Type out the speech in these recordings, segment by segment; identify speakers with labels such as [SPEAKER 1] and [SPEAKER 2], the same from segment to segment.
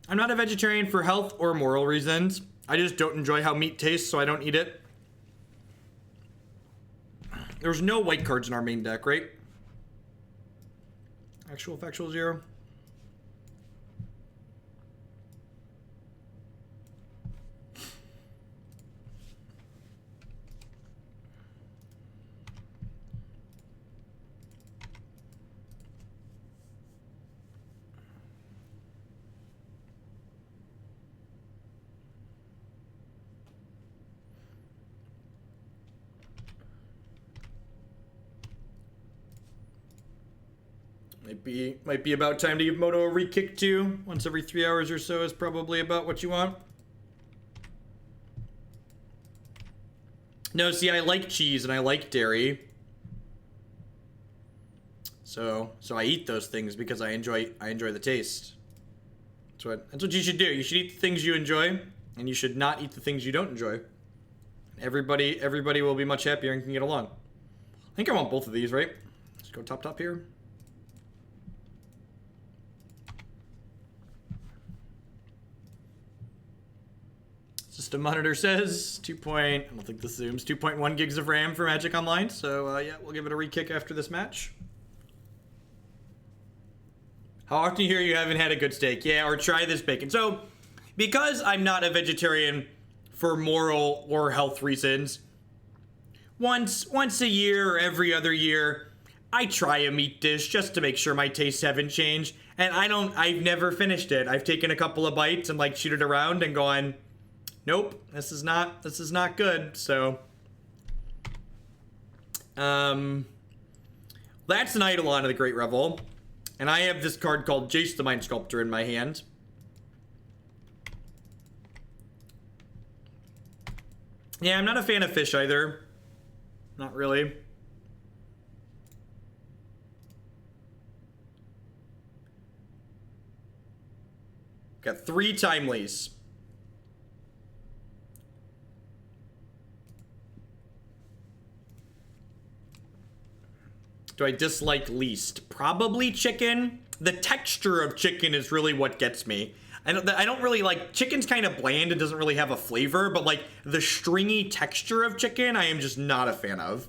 [SPEAKER 1] I'm not a vegetarian for health or moral reasons. I just don't enjoy how meat tastes, so I don't eat it. There's no white cards in our main deck, right? Actual, factual, 0. Might be about time to give Moto a re-kick too. Once every 3 hours or so is probably about what you want. No, see, I like cheese and I like dairy. So I eat those things because I enjoy the taste. That's what you should do. You should eat the things you enjoy, and you should not eat the things you don't enjoy. Everybody will be much happier and can get along. I think I want both of these, right? Let's go top here. System monitor says I don't think this zooms, 2.1 gigs of RAM for Magic Online. So yeah, we'll give it a re-kick after this match. How often do you hear you haven't had a good steak? Yeah, or try this bacon. So because I'm not a vegetarian for moral or health reasons, once a year or every other year, I try a meat dish just to make sure my tastes haven't changed. And I've never finished it. I've taken a couple of bites and like chewed it around and gone, nope, this is not good. So that's an Eidolon of the Great Revel. And I have this card called Jace the Mind Sculptor in my hand. Yeah, I'm not a fan of fish either. Not really. Got 3 timelies. Do I dislike least? Probably chicken. The texture of chicken is really what gets me. I don't really like, chicken's kind of bland and doesn't really have a flavor, but like the stringy texture of chicken, I am just not a fan of.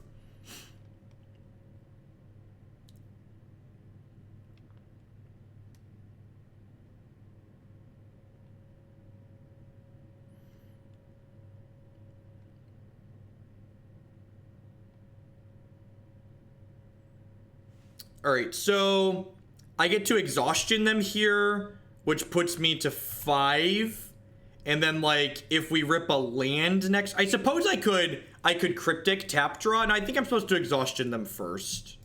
[SPEAKER 1] All right, so I get to exhaustion them here, which puts me to 5. And then like if we rip a land next, I suppose I could cryptic tap draw, and I think I'm supposed to exhaustion them first.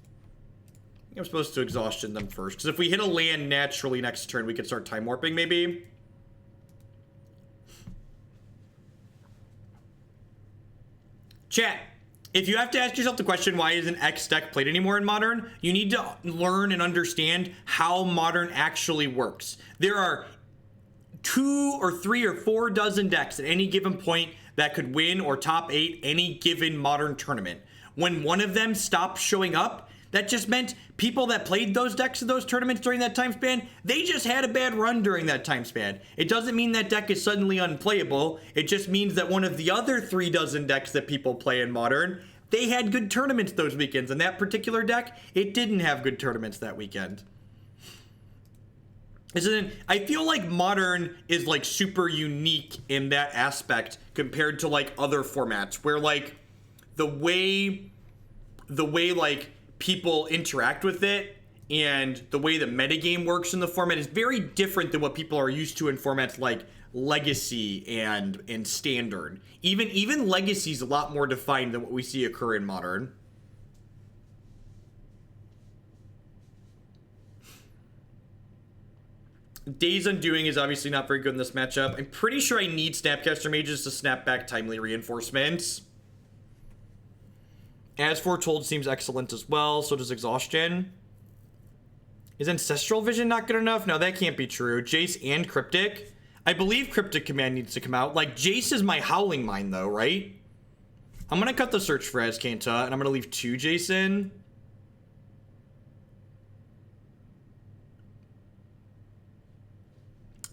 [SPEAKER 1] Because if we hit a land naturally next turn, we could start time warping maybe. Chat. If you have to ask yourself the question, why isn't X deck played anymore in Modern? You need to learn and understand how Modern actually works. There are 2 or 3 or 4 dozen decks at any given point that could win or top 8 any given Modern tournament. When one of them stops showing up, that just meant people that played those decks in those tournaments during that time span, they just had a bad run during that time span. It doesn't mean that deck is suddenly unplayable. It just means that one of the other 3 dozen decks that people play in Modern, they had good tournaments those weekends. And that particular deck, it didn't have good tournaments that weekend. I feel like Modern is like super unique in that aspect compared to like other formats where like the way like people interact with it and the way the metagame works in the format is very different than what people are used to in formats like Legacy and Standard. Even Legacy is a lot more defined than what we see occur in Modern. Days Undoing is obviously not very good in this matchup. I'm pretty sure I need Snapcaster Mages to snap back timely reinforcements. As Foretold seems excellent as well, so does Exhaustion. Is Ancestral Vision not good enough? No, that can't be true. Jace and Cryptic. I believe Cryptic Command needs to come out. Like, Jace is my Howling Mine, though, right? I'm going to cut the search for Azcanta, and I'm going to leave 2 Jace in.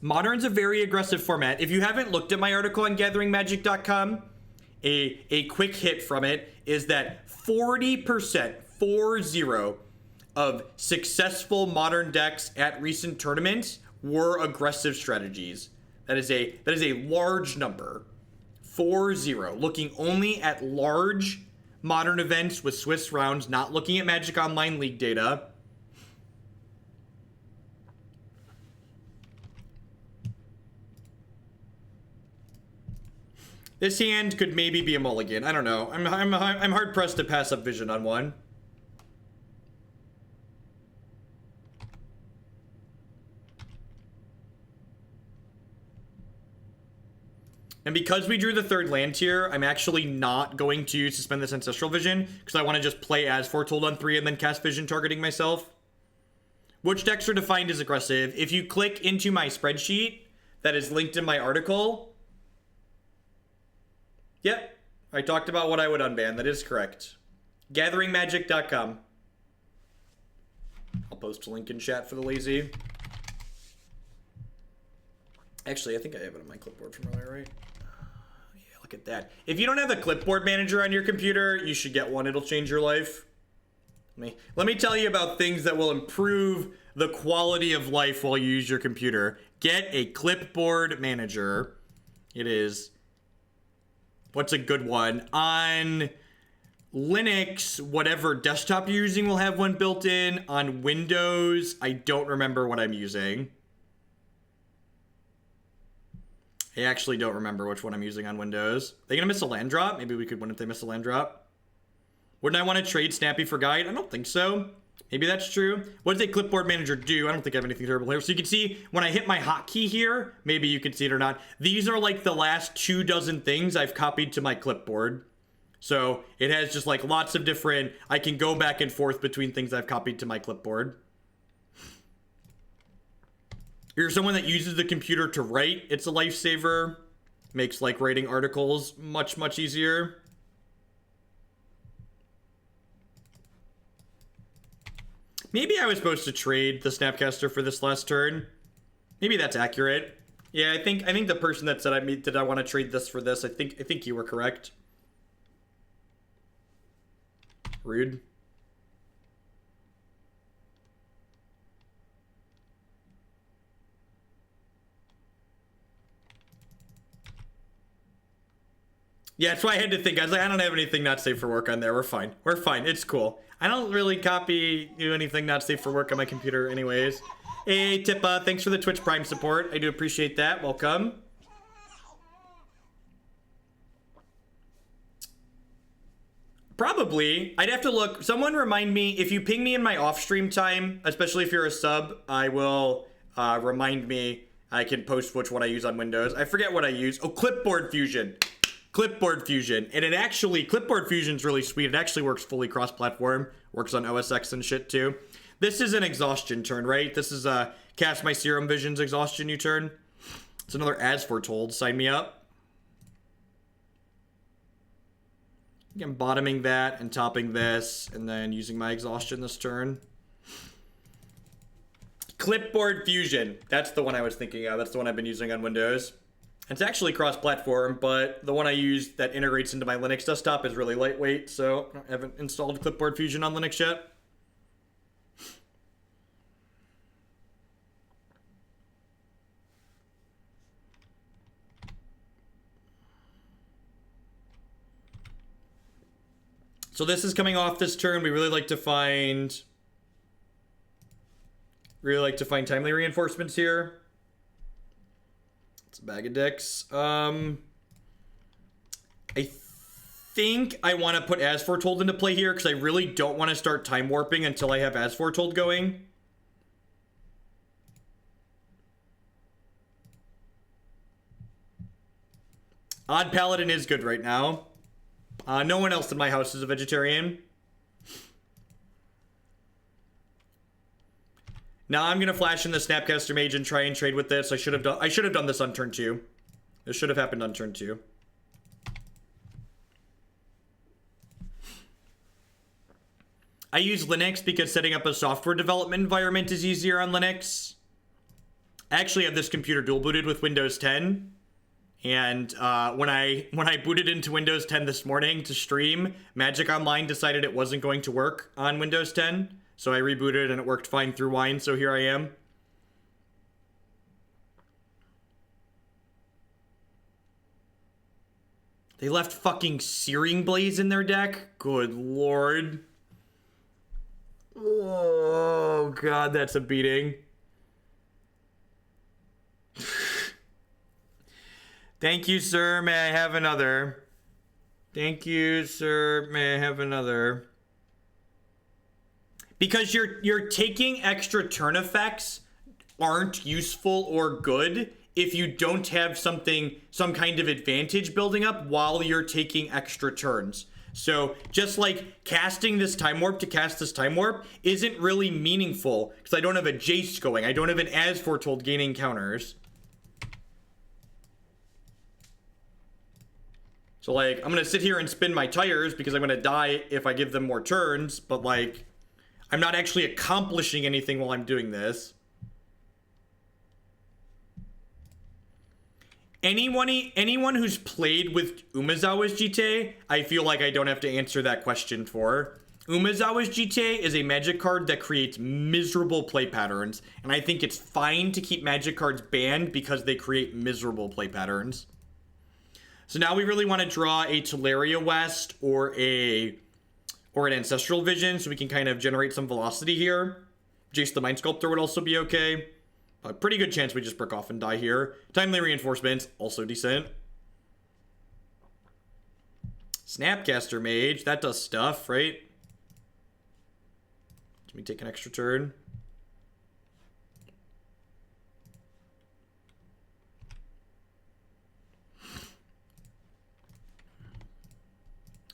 [SPEAKER 1] Modern's a very aggressive format. If you haven't looked at my article on gatheringmagic.com, a quick hit from it is that 40%, 40, of successful Modern decks at recent tournaments were aggressive strategies. That is a large number. 40. Looking only at large Modern events with Swiss rounds, not looking at Magic Online League data. This hand could maybe be a mulligan. I don't know. I'm hard pressed to pass up Vision on one. And because we drew the third land here, I'm actually not going to suspend this Ancestral Vision because I want to just play As Foretold on 3 and then cast Vision targeting myself. Which decks are defined as aggressive? If you click into my spreadsheet that is linked in my article, yep, I talked about what I would unban. That is correct. GatheringMagic.com. I'll post a link in chat for the lazy. Actually, I think I have it on my clipboard from earlier, right? Yeah, look at that. If you don't have the Clipboard manager on your computer, you should get one. It'll change your life. Let me tell you about things that will improve the quality of life while you use your computer. Get a Clipboard manager. It is... What's a good one? On Linux, whatever desktop you're using will have one built in. On Windows, I don't remember what I'm using. I actually don't remember which one I'm using on Windows. Are they gonna miss a land drop? Maybe we could win if they miss a land drop. Wouldn't I want to trade Snappy for Guide? I don't think so. Maybe that's true. What does a Clipboard manager do? I don't think I have anything terrible here. So you can see when I hit my hotkey here, maybe you can see it or not. These are like the last 24 things I've copied to my clipboard. So it has just like lots of different, I can go back and forth between things I've copied to my clipboard. You're someone that uses the computer to write. It's a lifesaver. Makes like writing articles much, much easier. Maybe I was supposed to trade the Snapcaster for this last turn. Maybe that's accurate. Yeah, I think the person that said did I want to trade this for this, I think you were correct. Rude. Yeah, that's why I had to think. I was like, I don't have anything not safe for work on there. We're fine. We're fine. It's cool. I don't really do anything not safe for work on my computer anyways. Hey, Tippa, thanks for the Twitch Prime support. I do appreciate that. Welcome. Probably. I'd have to look. Someone remind me. If you ping me in my off-stream time, especially if you're a sub, I will remind me. I can post which one I use on Windows. I forget what I use. Oh, Clipboard Fusion. Clipboard Fusion. And it actually, Clipboard Fusion's really sweet. It actually works fully cross-platform. Works on OS X and shit too. This is an Exhaustion turn, right? This is a cast my Serum Visions Exhaustion U-turn. It's another As Foretold. Sign me up. I'm bottoming that and topping this and then using my Exhaustion this turn. Clipboard Fusion. That's the one I was thinking of. That's the one I've been using on Windows. It's actually cross-platform, but the one I use that integrates into my Linux desktop is really lightweight, so I haven't installed Clipboard Fusion on Linux yet. So this is coming off this turn. We really like to find timely reinforcements here. It's a bag of dicks. I think I want to put As Foretold into play here because I really don't want to start time warping until I have As Foretold going. Odd Paladin is good right now. No one else in my house is a vegetarian. Now I'm gonna flash in the Snapcaster Mage and try and trade with this. I should have done this on turn 2. This should have happened on turn 2. I use Linux because setting up a software development environment is easier on Linux. I actually have this computer dual booted with Windows 10. And when I booted into Windows 10 this morning to stream, Magic Online decided it wasn't going to work on Windows 10. So I rebooted and it worked fine through Wine, so here I am. They left fucking Searing Blaze in their deck? Good lord. Oh god, that's a beating. Thank you, sir. May I have another? Thank you, sir. May I have another? Because you're taking extra turn effects aren't useful or good if you don't have some kind of advantage building up while you're taking extra turns. So just like casting this Time Warp to cast this Time Warp isn't really meaningful because I don't have a Jace going. I don't have an As Foretold gaining counters. So like, I'm gonna sit here and spin my tires because I'm gonna die if I give them more turns, but like, I'm not actually accomplishing anything while I'm doing this. Anyone who's played with Umezawa's GTA, I feel like I don't have to answer that question for. Umezawa's GTA is a Magic card that creates miserable play patterns, and I think it's fine to keep Magic cards banned because they create miserable play patterns. So now we really want to draw a Tolaria West or an Ancestral Vision so we can kind of generate some velocity here. Jace the Mind Sculptor would also be okay. A pretty good chance we just brick off and die here. Timely Reinforcements, also decent. Snapcaster Mage, that does stuff, right? Let me take an extra turn.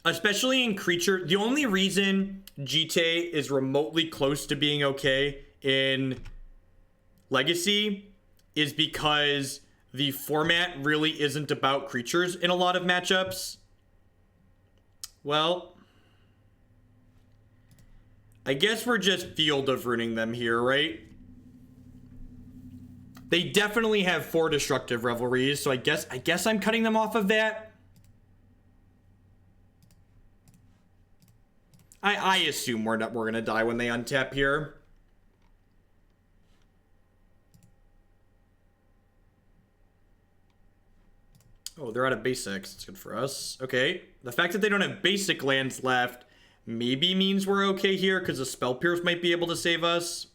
[SPEAKER 1] Especially in creature, the only reason GTA is remotely close to being okay in Legacy is because the format really isn't about creatures in a lot of matchups. Well, I guess we're just Field of Ruining them here, right? They definitely have 4 Destructive Revelries, so I guess I'm cutting them off of that. I assume we're gonna die when they untap here. Oh, they're out of basics. It's good for us. Okay. The fact that they don't have basic lands left maybe means we're okay here because the Spell Pierce might be able to save us.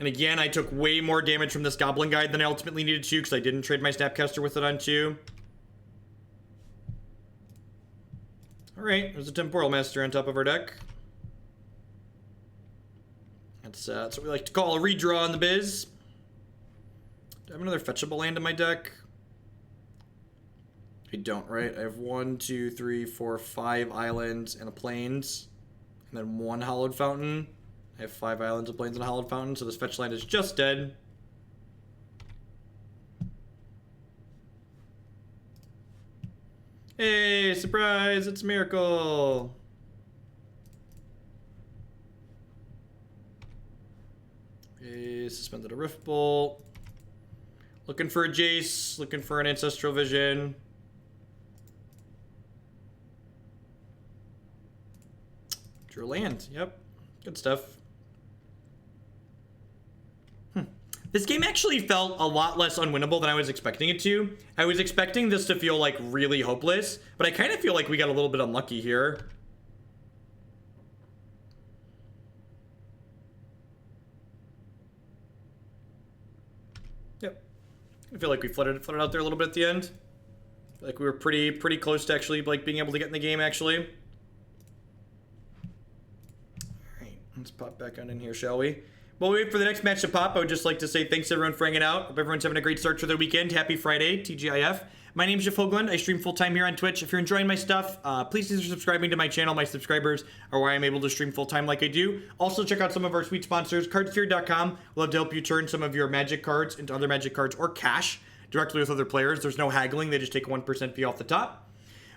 [SPEAKER 1] And again, I took way more damage from this Goblin Guide than I ultimately needed to because I didn't trade my Snapcaster with it on 2. Alright, there's a Temporal Mastery on top of our deck. That's what we like to call a redraw in the biz. Do I have another fetchable land in my deck? I don't, right? I have 1, 2, 3, 4, 5 islands and a plains. And then 1 Hallowed Fountain. I have 5 islands, a plains, and a Hallowed Fountain, so this fetch land is just dead. Hey, surprise, it's a miracle. Okay, suspended a Rift Bolt. Looking for a Jace, looking for an Ancestral Vision. Drew a land, yep, good stuff. This game actually felt a lot less unwinnable than I was expecting it to. I was expecting this to feel like really hopeless, but I kind of feel like we got a little bit unlucky here. Yep. I feel like we flooded out there a little bit at the end. I feel like we were pretty close to actually like being able to get in the game actually. Alright, let's pop back on in here, shall we? While we wait for the next match to pop, I would just like to say thanks everyone for hanging out. Hope everyone's having a great start to their weekend. Happy Friday, TGIF. My name's Jeff Hoagland. I stream full-time here on Twitch. If you're enjoying my stuff, please consider subscribing to my channel. My subscribers are why I'm able to stream full-time like I do. Also, check out some of our sweet sponsors. Cardsphere.com will love to help you turn some of your Magic cards into other Magic cards or cash directly with other players. There's no haggling. They just take a 1% fee off the top.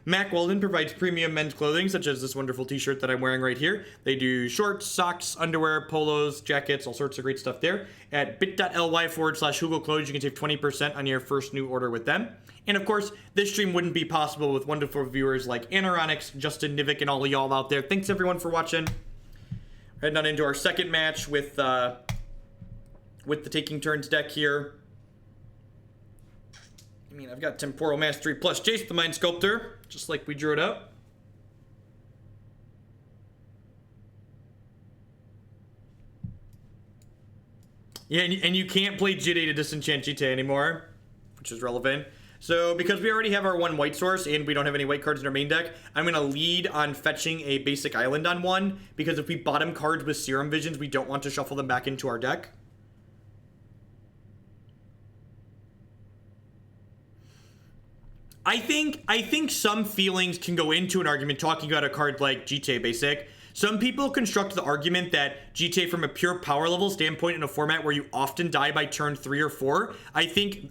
[SPEAKER 1] Mac Weldon provides premium men's clothing, such as this wonderful t-shirt that I'm wearing right here. They do shorts, socks, underwear, polos, jackets, all sorts of great stuff there. At bit.ly/HoogleClothes, you can save 20% on your first new order with them. And of course, this stream wouldn't be possible with wonderful viewers like Anaronix, Justin Nivik, and all of y'all out there. Thanks everyone for watching. Heading on into our second match with the Taking Turns deck here. I mean, I've got Temporal Mastery plus Jace the Mind Sculptor, just like we drew it up. Yeah, and you can't play Jide to disenchant Jite anymore, which is relevant. So, because we already have our one white source and we don't have any white cards in our main deck, I'm going to lead on fetching a basic island on one, because if we bottom cards with Serum Visions, we don't want to shuffle them back into our deck. I think some feelings can go into an argument talking about a card like Jite Basic. Some people construct the argument that Jite from a pure power level standpoint in a format where you often die by turn 3 or 4. I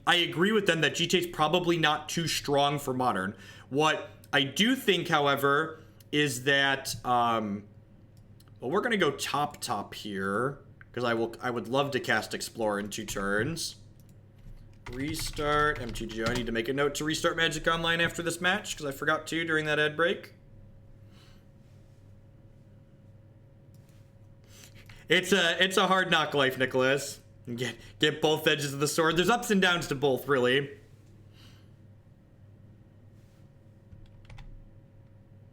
[SPEAKER 1] agree with them that Jite is probably not too strong for Modern. What I do think, however, is that, well, we're going to go top here, because I would love to cast Explore in 2 turns. Restart MTGO. I need to make a note to restart Magic Online after this match, because I forgot to during that ad break. It's a hard knock life, Nicholas. Get both edges of the sword. There's ups and downs to both, really.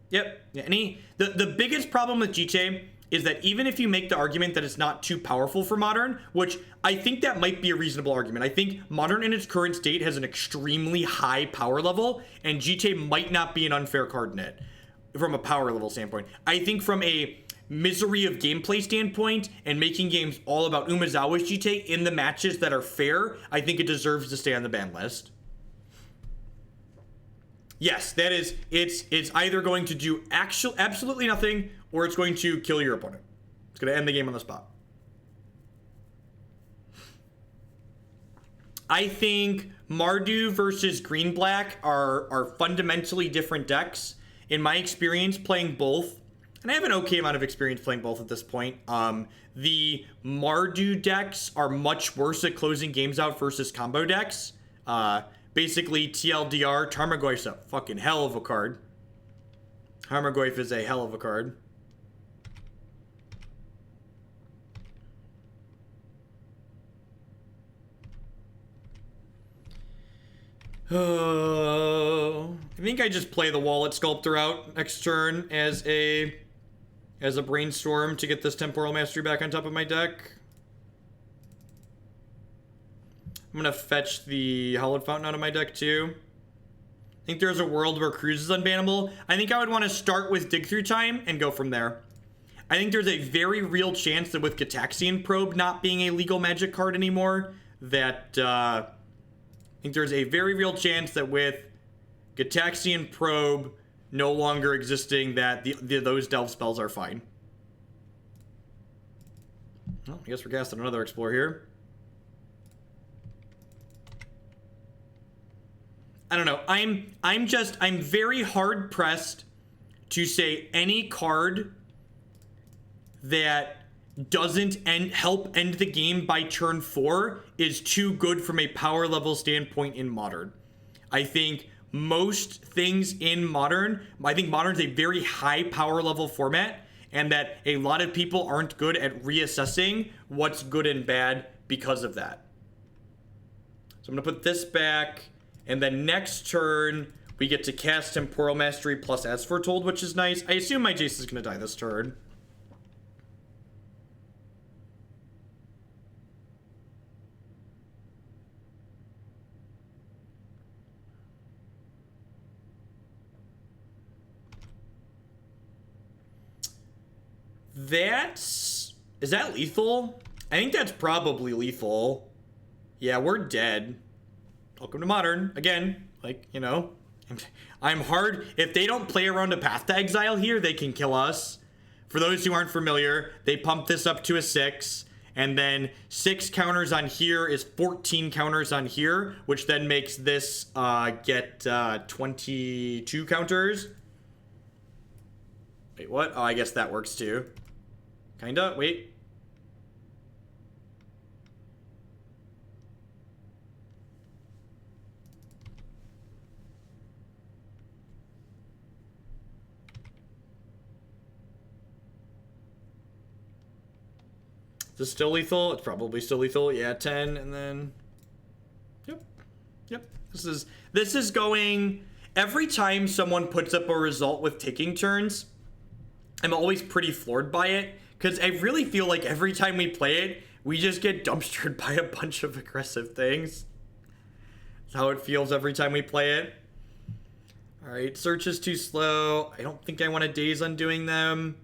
[SPEAKER 1] Yep. Yeah, the biggest problem with Jite is that even if you make the argument that it's not too powerful for Modern, which I think that might be a reasonable argument. I think Modern in its current state has an extremely high power level, and Jite might not be an unfair card in it from a power level standpoint. I think from a misery of gameplay standpoint and making games all about Umezawa's Jite in the matches that are fair, I think it deserves to stay on the ban list. Yes, that is, it's either going to do absolutely nothing, or it's going to kill your opponent. It's going to end the game on the spot. I think Mardu versus Green-Black are fundamentally different decks. In my experience playing both, and I have an okay amount of experience playing both at this point, the Mardu decks are much worse at closing games out versus combo decks. Basically, TLDR, Tarmogoyf's a fucking hell of a card. Tarmogoyf is a hell of a card. I think I just play the Wallet Sculptor out next turn as a brainstorm to get this Temporal Mastery back on top of my deck. I'm going to fetch the Hallowed Fountain out of my deck, too. I think there's a world where Cruise is unbannable. I think I would want to start with Dig Through Time and go from there. I think there's a very real chance that with Gitaxian Probe not being a legal Magic card anymore, that, I think there's a very real chance that with Gitaxian Probe no longer existing, that those Delve spells are fine. Well, I guess we're casting another Explore here. I don't know. I'm very hard pressed to say any card that doesn't help end the game by turn 4 is too good from a power level standpoint in Modern. I think most things in Modern, I think Modern's a very high power level format, and that a lot of people aren't good at reassessing what's good and bad because of that. So I'm gonna put this back. And then next turn, we get to cast Temporal Mastery plus As Foretold, which is nice. I assume my Jace is going to die this turn. Is that lethal? I think that's probably lethal. Yeah, we're dead. Welcome to Modern. Again, Like, you know, I'm hard. If they don't play around a Path to Exile here, they can kill us. For those who aren't familiar, they pump this up to a 6. And then 6 counters on here is 14 counters on here, which then makes this get 22 counters. Wait, what? Oh, I guess that works too. Kinda. Wait. Is this still lethal? It's probably still lethal. Yeah, 10, and then... Yep. This is going... Every time someone puts up a result with taking turns, I'm always pretty floored by it, because I really feel like every time we play it, we just get dumpstered by a bunch of aggressive things. That's how it feels every time we play it. Alright, search is too slow. I don't think I want to daze on doing them.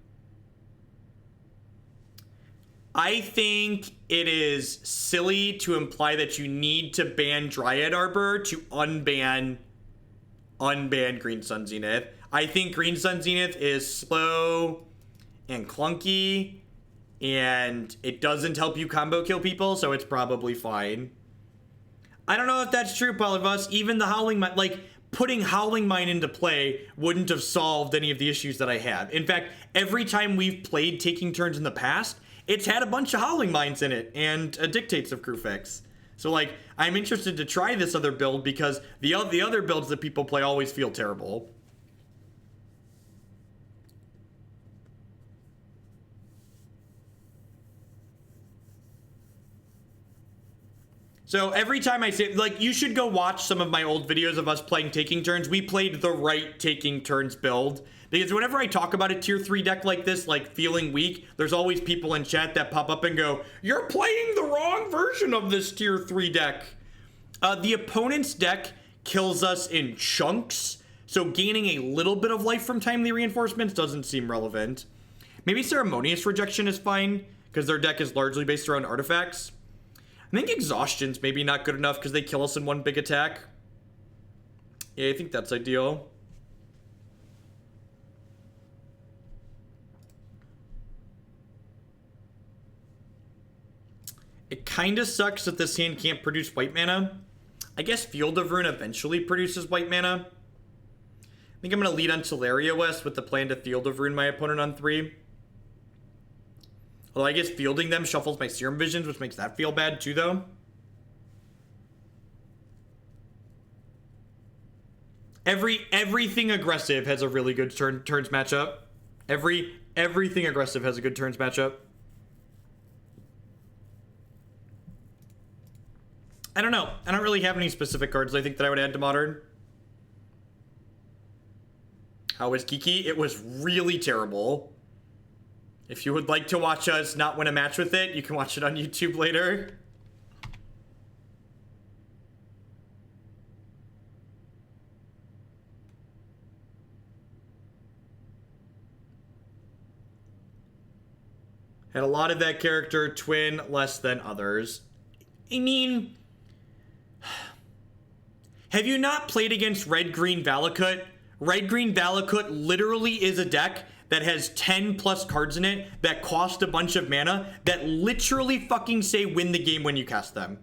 [SPEAKER 1] I think it is silly to imply that you need to ban Dryad Arbor to unban Green Sun Zenith. I think Green Sun Zenith is slow and clunky, and it doesn't help you combo kill people, so it's probably fine. I don't know if that's true, Polyvus. Even the Howling Mine, like, putting Howling Mine into play wouldn't have solved any of the issues that I have. In fact, every time we've played taking turns in the past, it's had a bunch of Howling Mines in it and Dictates of Crewfix. So, like, I'm interested to try this other build because the other builds that people play always feel terrible. So every time I say, like, you should go watch some of my old videos of us playing taking turns. We played the right taking turns build. Because whenever I talk about a tier 3 deck like this, like feeling weak, there's always people in chat that pop up and go, you're playing the wrong version of this tier 3 deck. The opponent's deck kills us in chunks, so gaining a little bit of life from timely reinforcements doesn't seem relevant. Maybe Ceremonious Rejection is fine, because their deck is largely based around artifacts. I think Exhaustion's maybe not good enough because they kill us in one big attack. Yeah, I think that's ideal. It kind of sucks that this hand can't produce white mana. I guess Field of Ruin eventually produces white mana. I think I'm going to lead on Tolaria West with the plan to Field of Ruin my opponent on 3. Although I guess fielding them shuffles my Serum Visions, which makes that feel bad too, though. Everything aggressive has a really good turns matchup. Everything aggressive has a good turns matchup. I don't know. I don't really have any specific cards I think that I would add to Modern. How was Kiki? It was really terrible. If you would like to watch us not win a match with it, you can watch it on YouTube later. Had a lot of that character, twin, less than others. I mean, have you not played against Red-Green Valakut? Red-Green Valakut literally is a deck that has 10 plus cards in it that cost a bunch of mana that literally fucking say win the game when you cast them.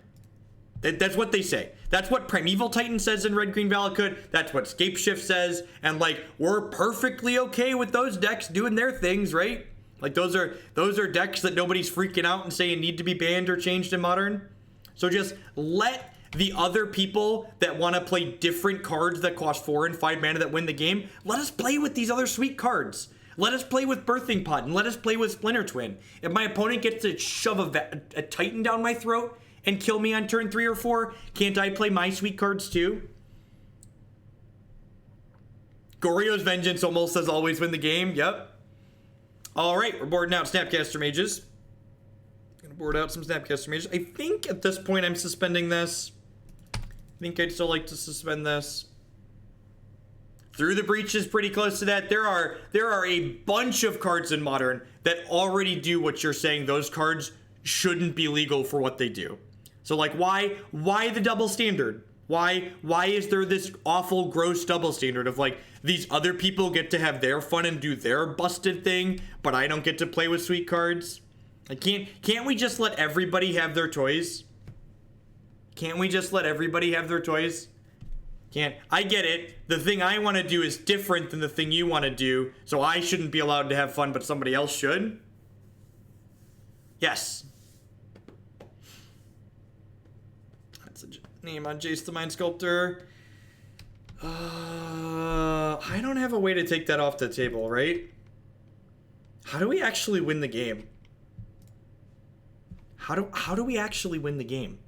[SPEAKER 1] That's what they say. That's what Primeval Titan says in Red-Green Valakut. That's what Scapeshift says. And, like, we're perfectly okay with those decks doing their things, right? Like, those are decks that nobody's freaking out and saying need to be banned or changed in Modern. So just let the other people that want to play different cards that cost 4 and 5 mana that win the game, let us play with these other sweet cards. Let us play with Birthing Pod and let us play with Splinter Twin. If my opponent gets to shove a Titan down my throat and kill me on turn 3 or 4, can't I play my sweet cards too? Goryo's Vengeance almost says always win the game. Yep. All right, we're boarding out Snapcaster Mages. Gonna board out some Snapcaster Mages. I think at this point I'm suspending this. I think I'd still like to suspend this. Through the Breach is pretty close to that. There are a bunch of cards in Modern that already do what you're saying. Those cards shouldn't be legal for what they do. So, like, why the double standard? Why is there this awful, gross double standard of like these other people get to have their fun and do their busted thing, but I don't get to play with sweet cards? Like, can't we just let everybody have their toys? Can't we just let everybody have their toys? Can't. I get it. The thing I want to do is different than the thing you want to do, so I shouldn't be allowed to have fun, but somebody else should? Yes. That's a name on Jace the Mind Sculptor. I don't have a way to take that off the table, right? How do we actually win the game? How do we actually win the game?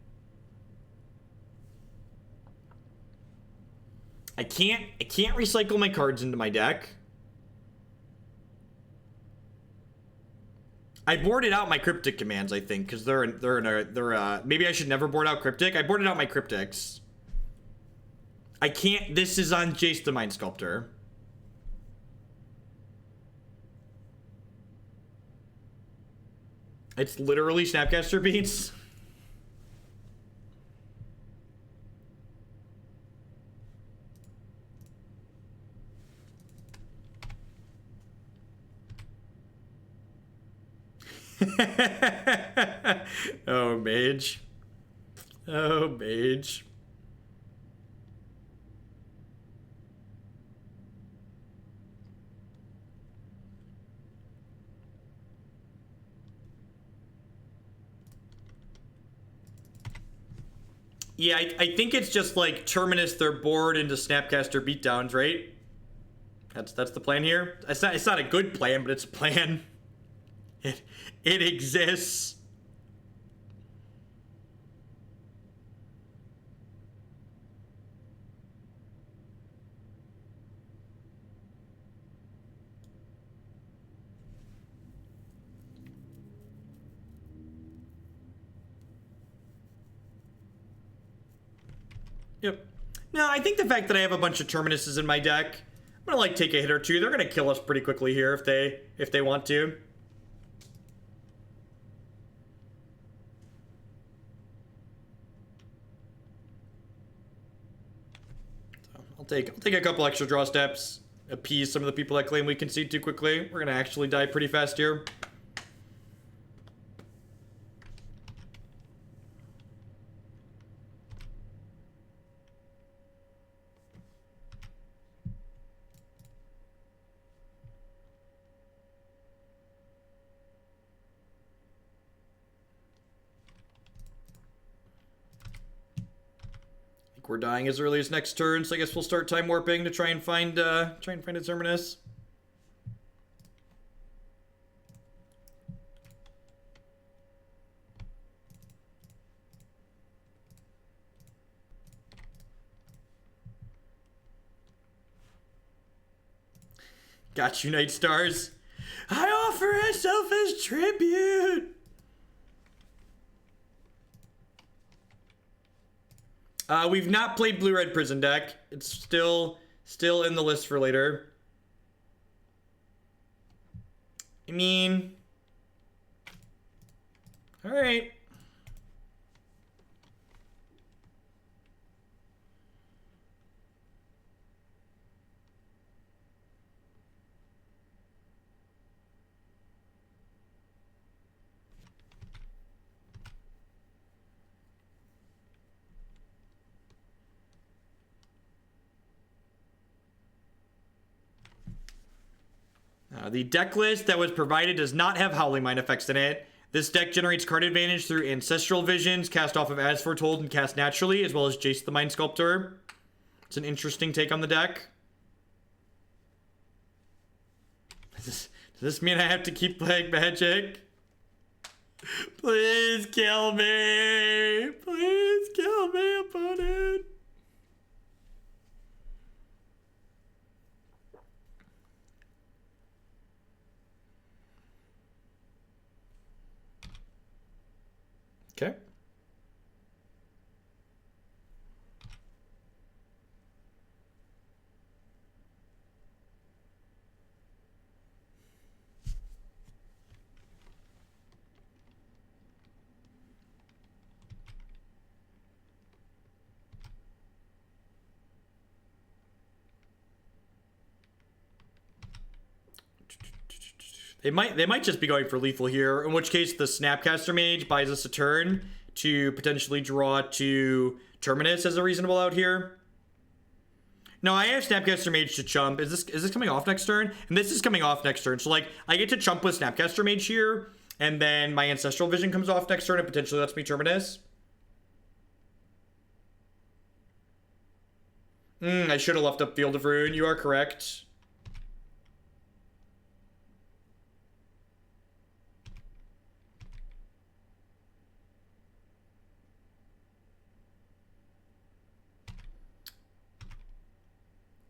[SPEAKER 1] I can't recycle my cards into my deck. I boarded out my Cryptic Commands, I think, because maybe I should never board out Cryptic. I boarded out my Cryptics. I can't. This is on Jace the Mind Sculptor. It's literally Snapcaster Beats. Oh, Mage. Oh, Mage. Yeah, I think it's just like Terminus their board into Snapcaster beatdowns, right? That's the plan here. It's not a good plan, but it's a plan. It exists. Yep. No, I think the fact that I have a bunch of Terminuses in my deck, I'm gonna like take a hit or two. They're gonna kill us pretty quickly here if they want to. So I'll take a couple extra draw steps, appease some of the people that claim we concede too quickly. We're gonna actually die pretty fast here. We're dying as early as next turn, so I guess we'll start time warping to try and find a Terminus. Got you, Night Stars. I offer myself as tribute. We've not played Blue-Red Prison deck. It's still in the list for later. I mean, all right. The deck list that was provided does not have Howling Mine effects in it. This deck generates card advantage through Ancestral Visions, cast off of As Foretold and cast naturally, as well as Jace the Mind Sculptor. It's an interesting take on the deck. Does this mean I have to keep playing Magic? Please kill me! Please kill me, opponent! Okay. They might just be going for lethal here, in which case the Snapcaster Mage buys us a turn to potentially draw to Terminus as a reasonable out here. No, I have Snapcaster Mage to chump. Is this coming off next turn? And this is coming off next turn. So like I get to chump with Snapcaster Mage here, and then my Ancestral Vision comes off next turn and potentially lets me Terminus. I should have left up Field of Ruin. You are correct.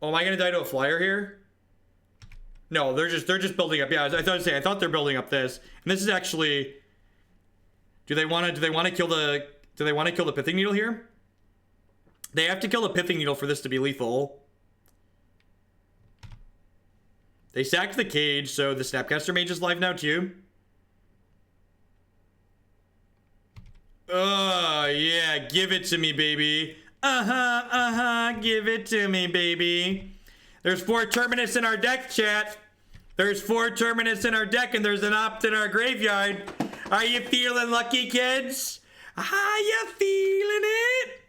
[SPEAKER 1] Oh, am I gonna die to a flyer here? No, they're just building up. Yeah, I thought they're building up this. And this is actually, do they want to kill the Pithing Needle here? They have to kill the Pithing Needle for this to be lethal. They sacked the cage, so the Snapcaster Mage is live now too. Oh, yeah, give it to me, baby. Give it to me, baby. There's 4 Terminus in our deck, chat. There's 4 Terminus in our deck, and there's an Opt in our graveyard. Are you feeling lucky, kids? Are you feeling it?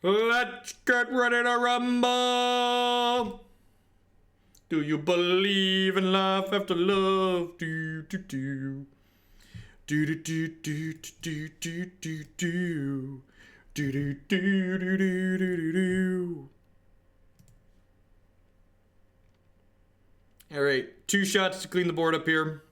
[SPEAKER 1] Let's get ready to rumble. Do you believe in life after love? Do, do, do. Do do do do do do do do do do do do do do do. All right, 2 shots to clean the board up here.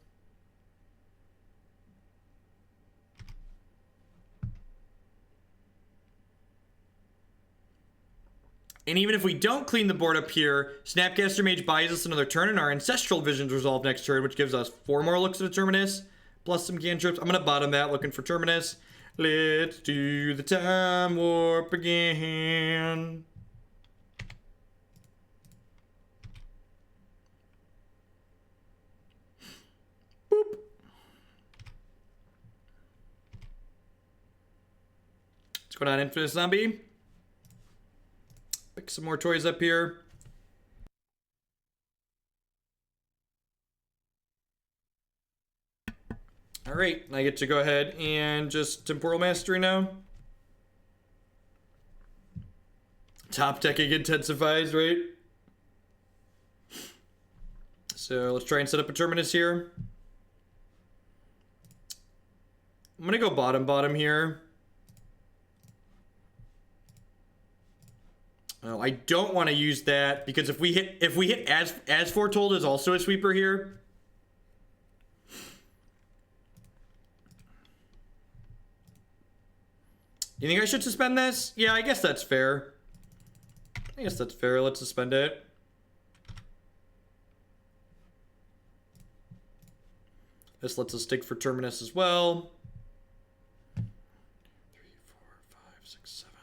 [SPEAKER 1] And even if we don't clean the board up here, Snapcaster Mage buys us another turn, and our Ancestral Visions resolve next turn, which gives us 4 more looks at a Terminus. Plus some cantrips. I'm going to bottom that, looking for Terminus. Let's do the time warp again. Boop. What's going on, Infinite Zombie? Pick some more toys up here. All right, I get to go ahead and just Temporal Mastery now. Top decking intensifies, right? So let's try and set up a Terminus here. I'm gonna go bottom here. Oh, I don't want to use that because if we hit as Foretold is also a sweeper here. You think I should suspend this? Yeah, I guess that's fair. Let's suspend it. This lets us dig for Terminus as well. 3, 4, 5, 6, 7.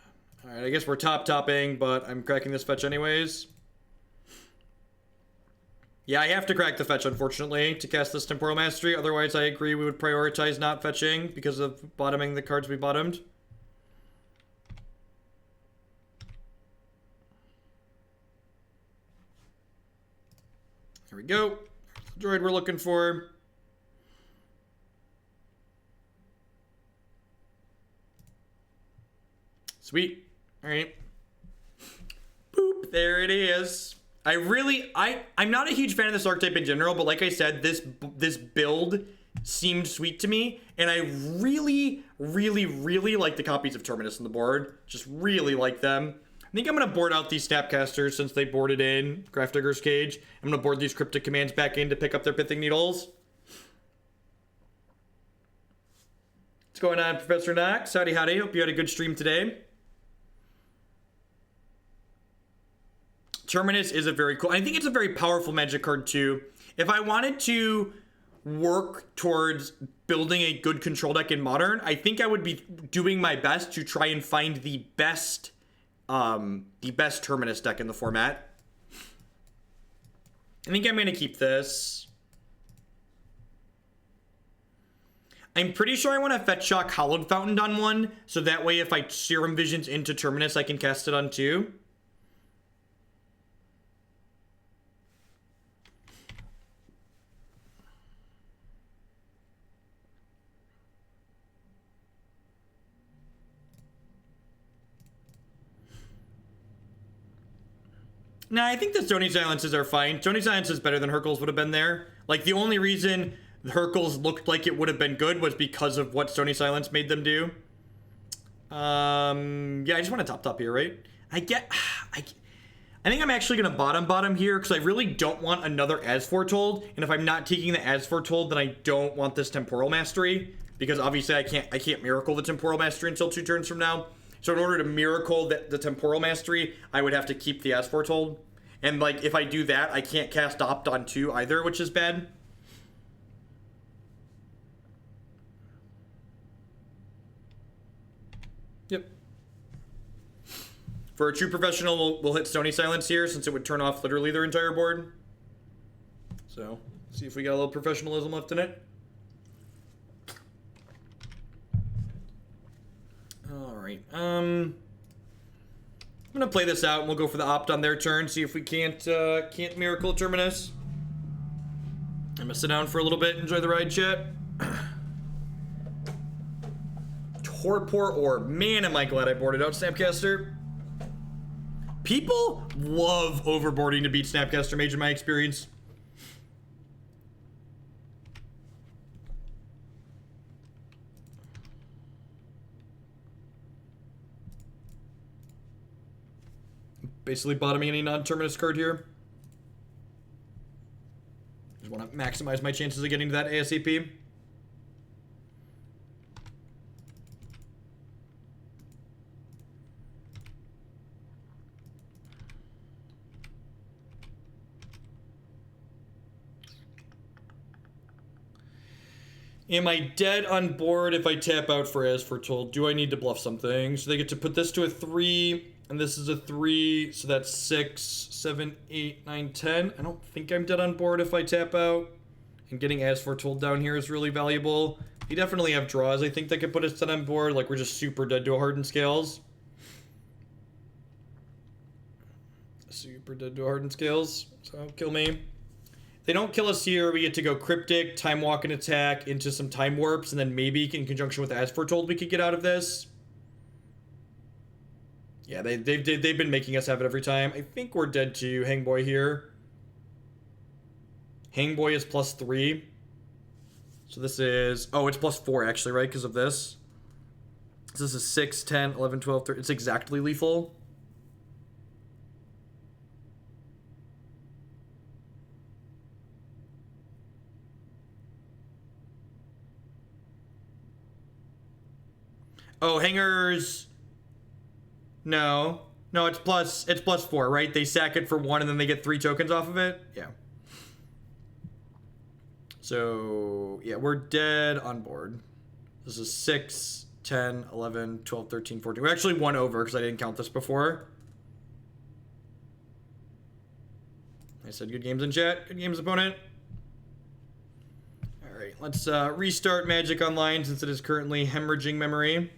[SPEAKER 1] All right, I guess we're topping, but I'm cracking this fetch anyways. Yeah, I have to crack the fetch, unfortunately, to cast this Temporal Mastery. Otherwise, I agree we would prioritize not fetching because of bottoming the cards we bottomed. Here we go. The droid we're looking for. Sweet. All right. Boop. There it is. I'm not a huge fan of this archetype in general, but like I said, this build seemed sweet to me, and I really like the copies of Terminus on the board. Just really like them. I think I'm going to board out these Snapcasters since they boarded in Grafdigger's Cage. I'm going to board these Cryptic Commands back in to pick up their Pithing Needles. What's going on, Professor Knox? Howdy. Hope you had a good stream today. Terminus is a very cool... I think it's a very powerful Magic card, too. If I wanted to work towards building a good control deck in Modern, I think I would be doing my best to try and find the best Terminus deck in the format. I think I'm going to keep this. I'm pretty sure I want to fetch shock Hallowed Fountain on one, so that way if I Serum Visions into Terminus, I can cast it on two. Nah, I think the Stony Silences are fine. Stony Silence is better than Hercules would have been there. Like, the only reason Hercules looked like it would have been good was because of what Stony Silence made them do. Yeah, I just want to top here, right? I think I'm actually going to bottom here because I really don't want another As Foretold. And if I'm not taking the As Foretold, then I don't want this Temporal Mastery. Because obviously I can't miracle the Temporal Mastery until 2 turns from now. So in order to miracle the Temporal Mastery, I would have to keep the As Foretold. And like, if I do that, I can't cast Opt on 2 either, which is bad. Yep. For a true professional, we'll hit Stony Silence here, since it would turn off literally their entire board. So, see if we got a little professionalism left in it. Alright, I'm gonna play this out, and we'll go for the Opt on their turn, see if we can't miracle Terminus. I'm gonna sit down for a little bit, enjoy the ride, chat. Torpor Orb. Man, am I glad I boarded out Snapcaster. People love overboarding to beat Snapcaster Mage in my experience. Basically bottoming any non-Terminus card here. Just want to maximize my chances of getting to that ASAP. Am I dead on board if I tap out for As Foretold? Do I need to bluff something? So they get to put this to a 3, and this is a 3, so that's 6, 7, 8, 9, 10. I don't think I'm dead on board if I tap out. And getting As Foretold down here is really valuable. You definitely have draws, I think, that could put us dead on board. Like, we're just super dead to a Hardened Scales. Super dead to a Hardened Scales, so kill me. They don't kill us here, we get to go Cryptic, Time Walk and Attack into some Time Warps, and then maybe in conjunction with As Foretold we could get out of this. Yeah, they've been making us have it every time. I think we're dead to Hangboy here. Hangboy is +3. So this is... Oh, it's +4 actually, right? Because of this. So this is 6, 10, 11, 12, 13. It's exactly lethal. Oh, hangers. No, it's +4, right? They sack it for 1 and then they get 3 tokens off of it. Yeah. So yeah, we're dead on board. This is 6, 10, 11, 12, 13, 14. We're actually 1 over because I didn't count this before. I said good games in chat. Good games, opponent. All right, let's restart Magic Online since it is currently hemorrhaging memory.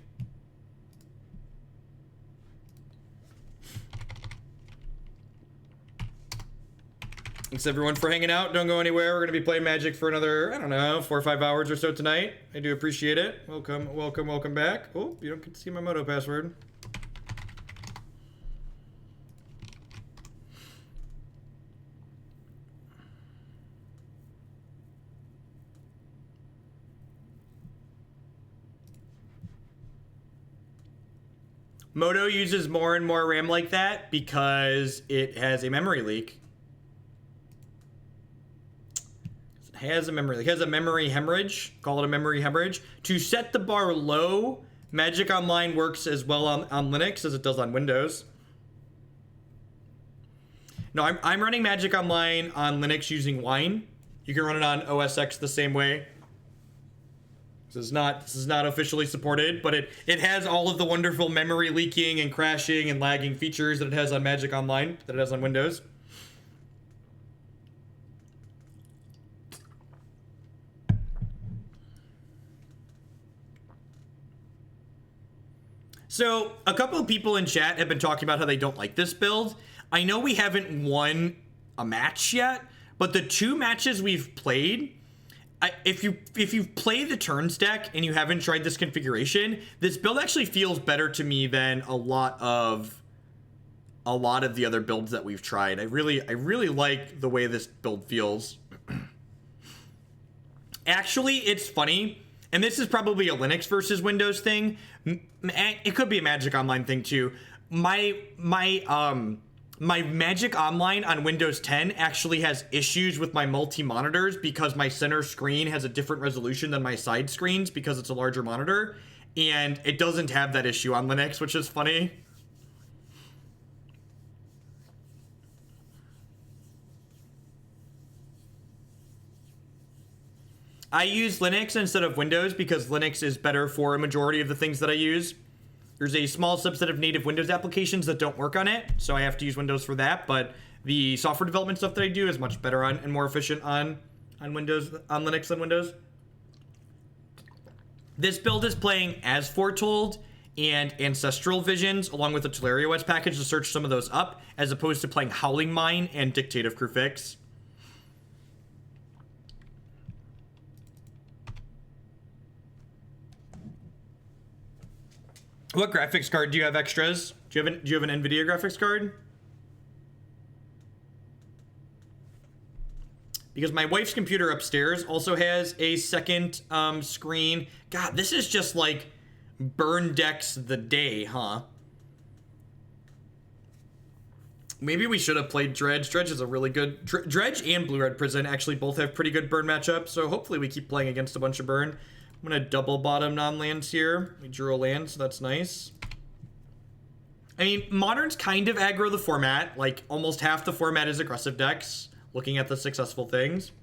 [SPEAKER 1] Thanks everyone for hanging out. Don't go anywhere. We're going to be playing Magic for another, I don't know, 4 or 5 hours or so tonight. I do appreciate it. Welcome back. Oh, you don't get to see my Moto password. Moto uses more and more RAM like that because it has a memory leak. Has a memory. It has a memory hemorrhage. Call it a memory hemorrhage. To set the bar low, Magic Online works as well on Linux as it does on Windows. No, I'm running Magic Online on Linux using Wine. You can run it on OS X the same way. This is not officially supported, but it has all of the wonderful memory leaking and crashing and lagging features that it has on Magic Online, that it has on Windows. So, a couple of people in chat have been talking about how they don't like this build. I know we haven't won a match yet, but the 2 matches we've played, if you play the turns deck and you haven't tried this configuration, this build actually feels better to me than a lot of a lot of the other builds that we've tried. I really like the way this build feels. Actually, it's funny, and this is probably a Linux versus Windows thing. It could be a Magic Online thing too. My Magic Online on Windows 10 actually has issues with my multi-monitors because my center screen has a different resolution than my side screens because it's a larger monitor, and it doesn't have that issue on Linux, which is funny. I use Linux instead of Windows because Linux is better for a majority of the things that I use. There's a small subset of native Windows applications that don't work on it, so I have to use Windows for that, but the software development stuff that I do is much better on and more efficient on Windows, on Linux than Windows. This build is playing As Foretold and Ancestral Visions, along with the Tolaria West package to search some of those up, as opposed to playing Howling Mine and Dictate of Crufix. What graphics card do you have extras? Do you have an NVIDIA graphics card? Because my wife's computer upstairs also has a second screen. God, this is just like burn decks the day, huh? Maybe we should have played Dredge. Dredge is a really good... Dredge and Blue Red Prison actually both have pretty good burn matchups, so hopefully we keep playing against a bunch of burn. I'm going to double bottom non-lands here. We drew a land, so that's nice. I mean, Modern's kind of aggro the format. Like, almost half the format is aggressive decks, looking at the successful things.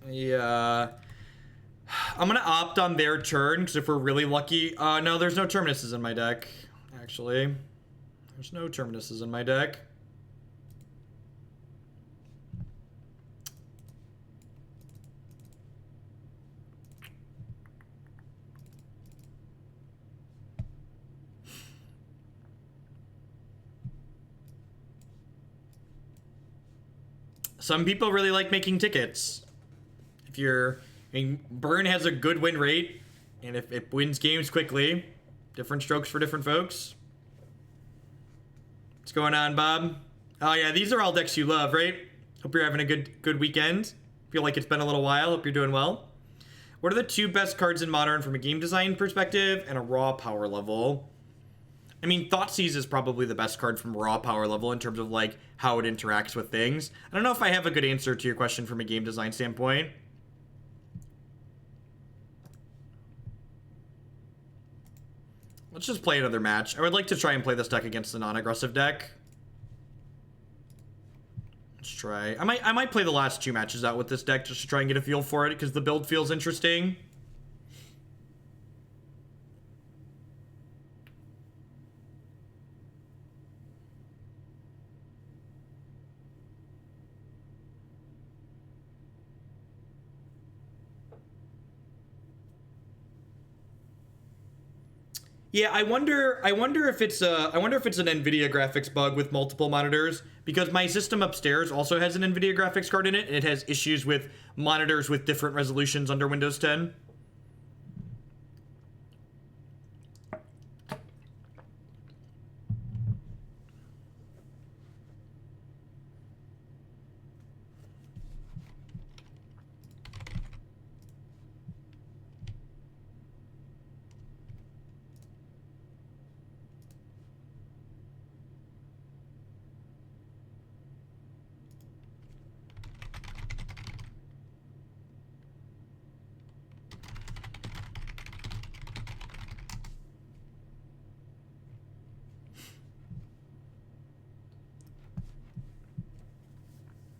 [SPEAKER 1] Yeah, I'm gonna opt on their turn because if we're really lucky, no, there's no Terminuses in my deck. Actually, there's no Terminuses in my deck. Some people really like making tickets. I mean, burn has a good win rate, and if it wins games quickly, different strokes for different folks. What's going on, Bob? Oh yeah, these are all decks you love, right? Hope you're having a good weekend. Feel like it's been a little while. Hope you're doing well. What are the two best cards in Modern from a game design perspective and a raw power level? I mean, Thoughtseize is probably the best card from raw power level in terms of like how it interacts with things. I don't know if I have a good answer to your question from a game design standpoint. Let's just play another match. I would like to try and play this deck against the non-aggressive deck. Let's try. I might play the last two matches out with this deck just to try and get a feel for it because the build feels interesting. Yeah, I wonder if it's an NVIDIA graphics bug with multiple monitors, because my system upstairs also has an NVIDIA graphics card in it, and it has issues with monitors with different resolutions under Windows 10.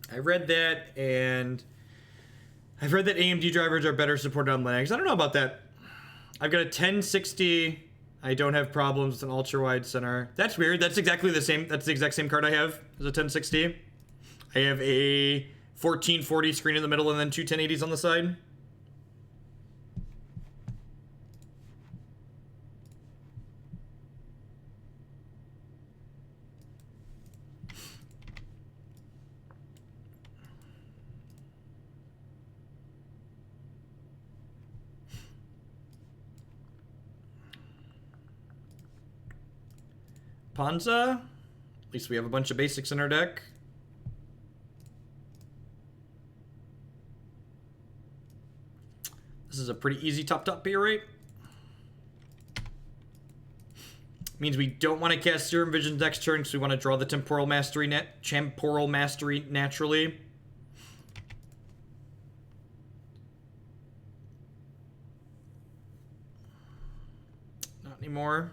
[SPEAKER 1] I read that, and I've read that AMD drivers are better supported on Linux. I don't know about that. I've got a 1060. I don't have problems with an ultra-wide center. That's weird. That's exactly the same. That's the exact same card I have as a 1060. I have a 1440 screen in the middle and then two 1080s on the side. Panza. At least we have a bunch of basics in our deck. This is a pretty easy top here, right? Means we don't want to cast Serum Visions next turn because we want to draw the Temporal Mastery naturally. Not anymore.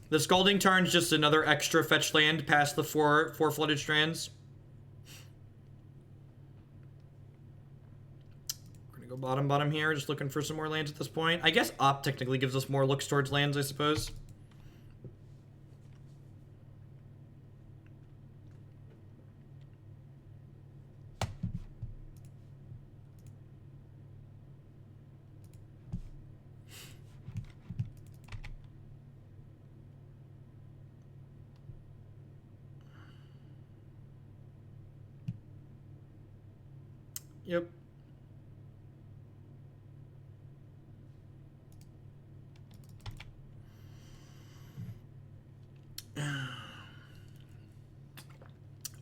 [SPEAKER 1] The Scalding Tarn is just another extra fetch land past the four Flooded Strands. Go bottom here, just looking for some more lands at this point. I guess Op technically gives us more looks towards lands, I suppose. Yep.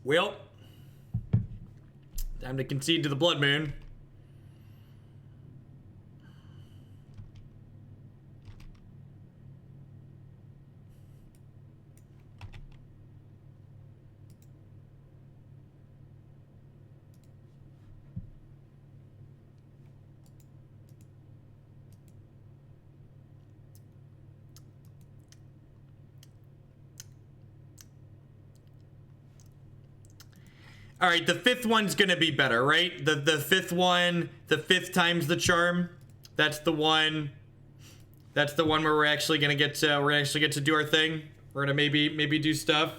[SPEAKER 1] Well, time to concede to the Blood Moon. All right, the fifth one's gonna be better, right? The fifth one, the fifth times the charm. That's the one. That's the one where we're actually gonna get to do our thing. We're gonna maybe do stuff.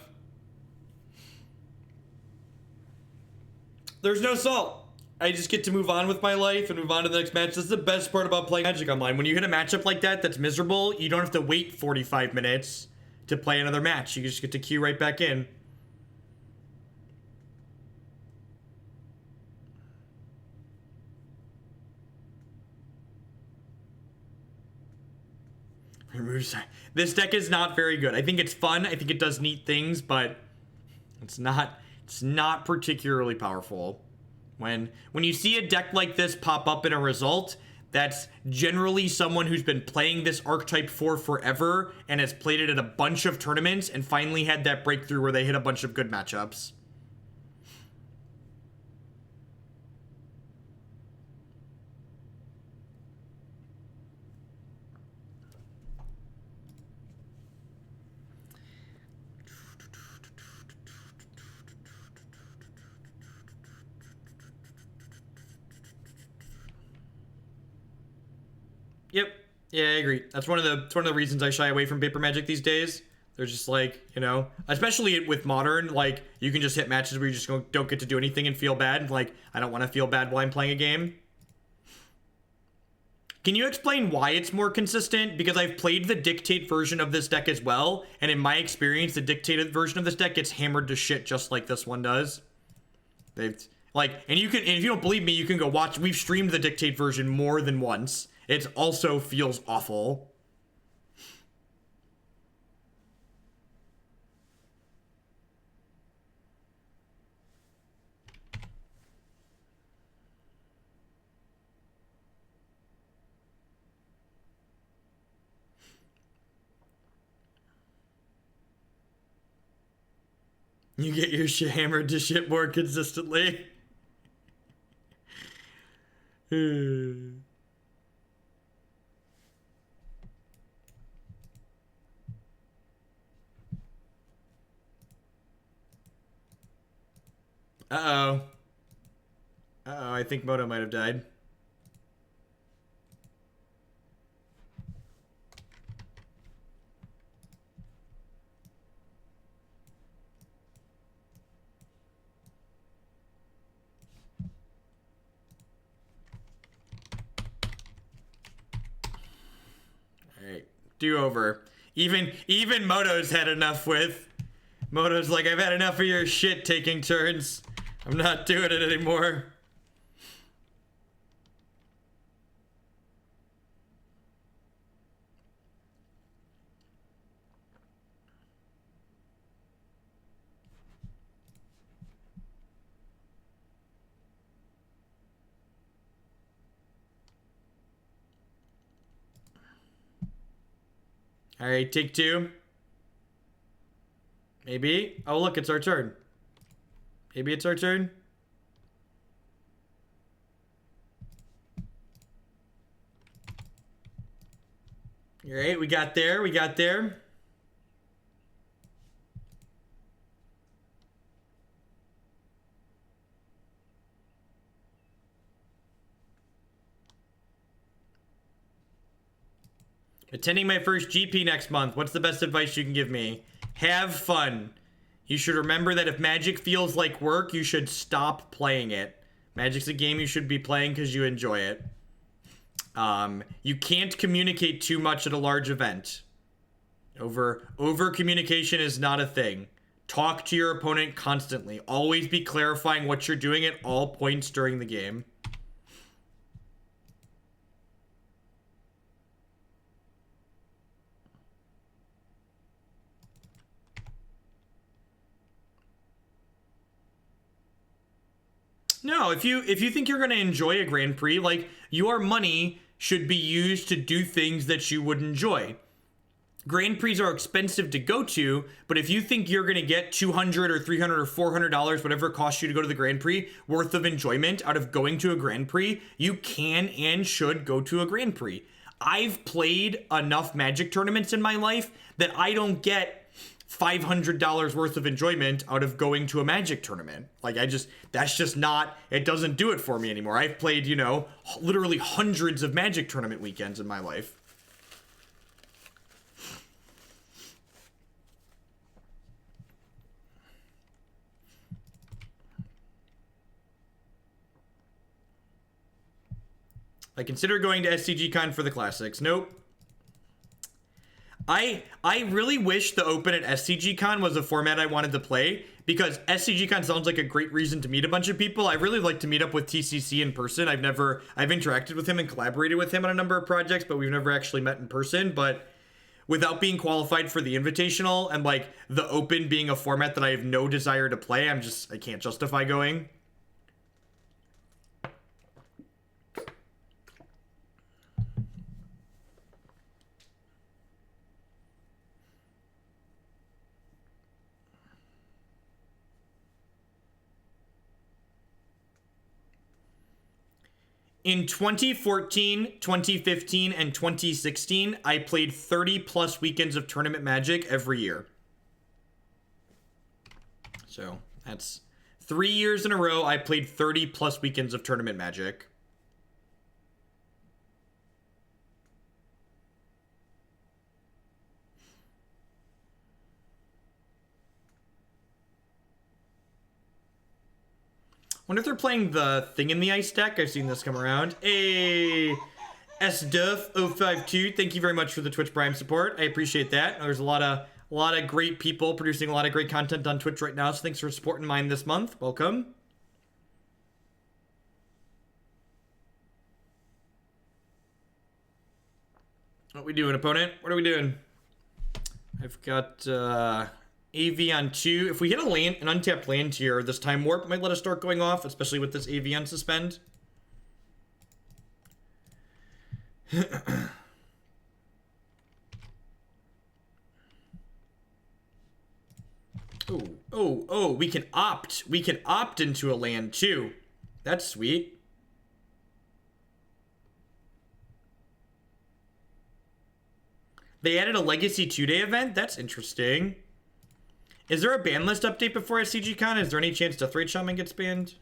[SPEAKER 1] There's no salt. I just get to move on with my life and move on to the next match. This is the best part about playing Magic Online. When you hit a matchup like that that's miserable, you don't have to wait 45 minutes to play another match. You just get to queue right back in. This deck is not very good. I think it's fun. I think it does neat things, but it's not particularly powerful. When you see a deck like this pop up in a result, that's generally someone who's been playing this archetype for forever and has played it at a bunch of tournaments and finally had that breakthrough where they hit a bunch of good matchups. Yep. Yeah, I agree. That's one of the reasons I shy away from paper Magic these days. They're just like, you know, especially with Modern, like, you can just hit matches where you just don't get to do anything and feel bad. Like, I don't want to feel bad while I'm playing a game. Can you explain why it's more consistent? Because I've played the Dictate version of this deck as well, and in my experience, the Dictated version of this deck gets hammered to shit just like this one does. They've, like, and if you don't believe me, you can go watch. We've streamed the Dictate version more than once. It also feels awful. You get your shit hammered to shit more consistently. Uh-oh. Uh-oh, I think Moto might have died. Alright, do-over. Even Moto's had enough with. Moto's like, I've had enough of your shit taking turns. I'm not doing it anymore. All right, take two. Maybe. Oh, look, it's our turn. Maybe it's our turn. All right, we got there. We got there. Attending my first GP next month. What's the best advice you can give me? Have fun. You should remember that if Magic feels like work, you should stop playing it. Magic's a game you should be playing because you enjoy it. You can't communicate too much at a large event. Over communication is not a thing. Talk to your opponent constantly. Always be clarifying what you're doing at all points during the game. No, if you think you're going to enjoy a Grand Prix, like, your money should be used to do things that you would enjoy. Grand Prix are expensive to go to, but if you think you're going to get $200 or $300 or $400, whatever it costs you to go to the Grand Prix, worth of enjoyment out of going to a Grand Prix, you can and should go to a Grand Prix. I've played enough Magic tournaments in my life that I don't get $500 worth of enjoyment out of going to a Magic tournament. Like, that's just not, it doesn't do it for me anymore. I've played, you know, literally hundreds of Magic tournament weekends in my life. I consider going to SCGCon for the classics. Nope. I really wish the Open at SCGCon was a format I wanted to play, because SCGCon sounds like a great reason to meet a bunch of people. I really like to meet up with TCC in person. I've interacted with him and collaborated with him on a number of projects, but we've never actually met in person. But without being qualified for the Invitational and like the Open being a format that I have no desire to play, I can't justify going. In 2014, 2015, and 2016, I played 30 plus weekends of tournament Magic every year. So that's 3 years in a row I played 30 plus weekends of tournament Magic. Wonder if they're playing the Thing in the Ice deck. I've seen this come around. Hey, SDuff052, thank you very much for the Twitch Prime support. I appreciate that. There's a lot of great people producing a lot of great content on Twitch right now, so thanks for supporting mine this month. Welcome. What we doing, opponent? What are we doing? I've got AV on 2. If we hit an untapped land here, this Time Warp might let us start going off, especially with this AV on suspend. Oh, we can opt. We can opt into a land too. That's sweet. They added a Legacy 2-day event? That's interesting. Is there a ban list update before SCGCon? Is there any chance Deathrite Shaman gets banned?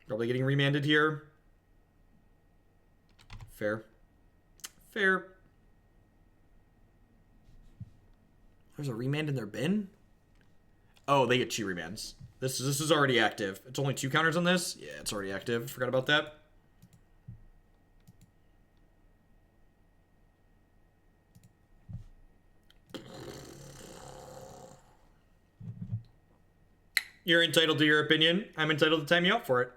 [SPEAKER 1] Probably getting remanded here. Fair. Fair. There's a remand in their bin? Oh, they get 2 remands. This is already active. It's only 2 counters on this? Yeah, it's already active. Forgot about that. You're entitled to your opinion. I'm entitled to time you out for it.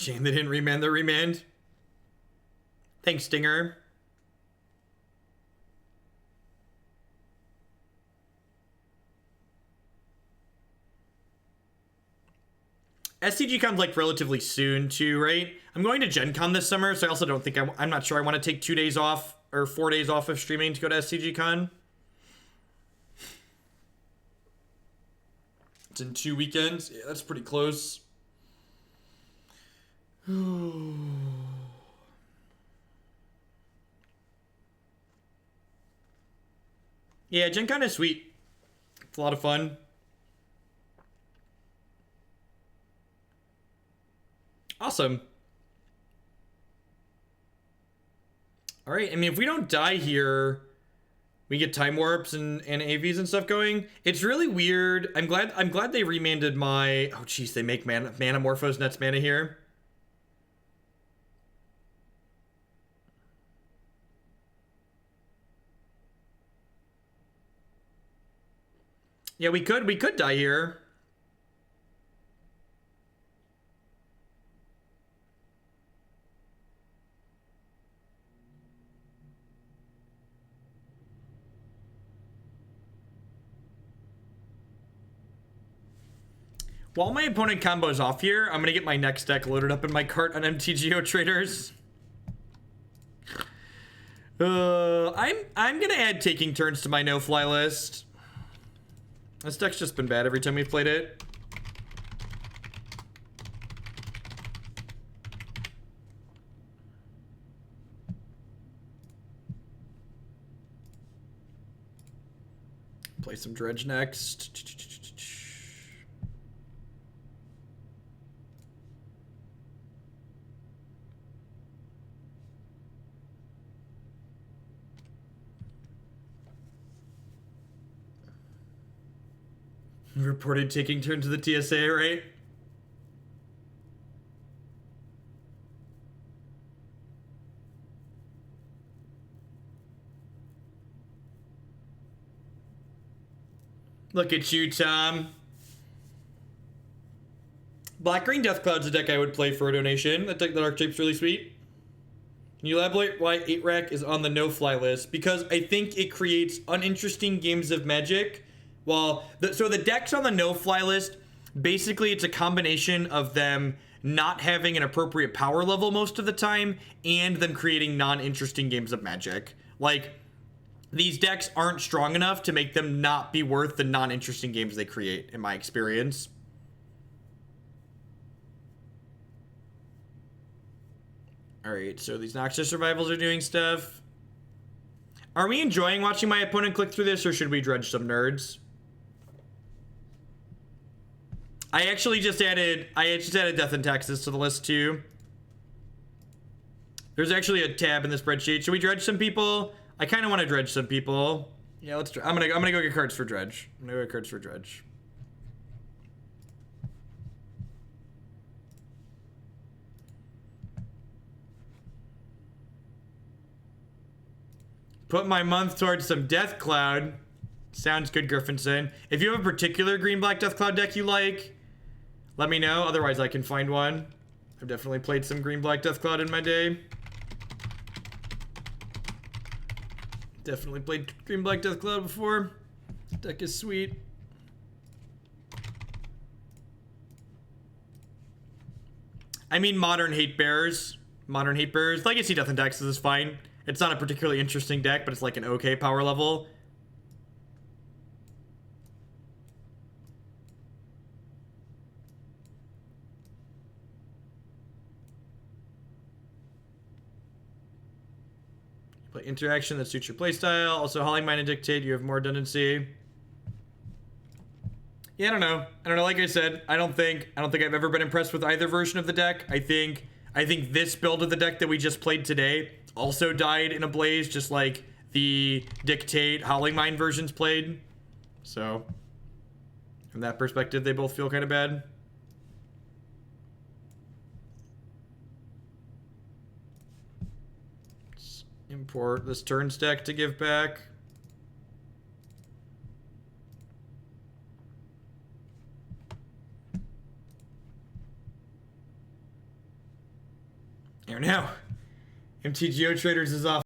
[SPEAKER 1] Shame they didn't remand the remand. Thanks, Stinger. SCGCon's like relatively soon too, right? I'm going to Gen Con this summer, so I also don't think I'm not sure I want to take 2 days off or 4 days off of streaming to go to SCGCon. It's in 2 weekends. Yeah, that's pretty close. Yeah, Gen Con is sweet. It's a lot of fun. Awesome. All right, I mean, if we don't die here, we get time warps and AVs and stuff going. It's really weird. I'm glad they remanded my... Oh, jeez, they make mana Morphos Nets mana here. Yeah, we could die here. While my opponent combos off here, I'm gonna get my next deck loaded up in my cart on MTGO Traders. I'm gonna add Taking Turns to my no-fly list. This deck's just been bad every time we've played it. Play some Dredge next. Reported Taking Turn to the TSA, right? Look at you, Tom. Black-Green Deathcloud's a deck I would play for a donation. That deck, that archetype's really sweet. Can you elaborate why 8-Rack is on the no-fly list? Because I think it creates uninteresting games of Magic. Well, so the decks on the no-fly list, basically it's a combination of them not having an appropriate power level most of the time and them creating non-interesting games of Magic. Like, these decks aren't strong enough to make them not be worth the non-interesting games they create, in my experience. Alright, so these Noxious Survivals are doing stuff. Are we enjoying watching my opponent click through this, or should we dredge some nerds? I just added Death and Taxes to the list too. There's actually a tab in the spreadsheet. Should we dredge some people? I kind of want to dredge some people. Yeah, let's. I'm gonna go get cards for dredge. I'm gonna go get cards for dredge. Put my month towards some Deathcloud. Sounds good, Griffinson. If you have a particular green-black Deathcloud deck you like, let me know. Otherwise, I can find one. I've definitely played some green-black Deathcloud in my day. Definitely played green-black Deathcloud before. This deck is sweet. I mean, modern hate bearers. Modern hate bearers. Legacy Death and Taxes is fine. It's not a particularly interesting deck, but it's like an okay power level. Play interaction that suits your playstyle. Also, Holly Mind and Dictate, you have more redundancy. Yeah, I don't know. Like I said, I don't think I've ever been impressed with either version of the deck. I think this build of the deck that we just played today also died in a blaze, just like the Dictate Howling Mind versions played. So, from that perspective, they both feel kind of bad. Let's import this turns deck to give back. Here now. MTGO Traders is off.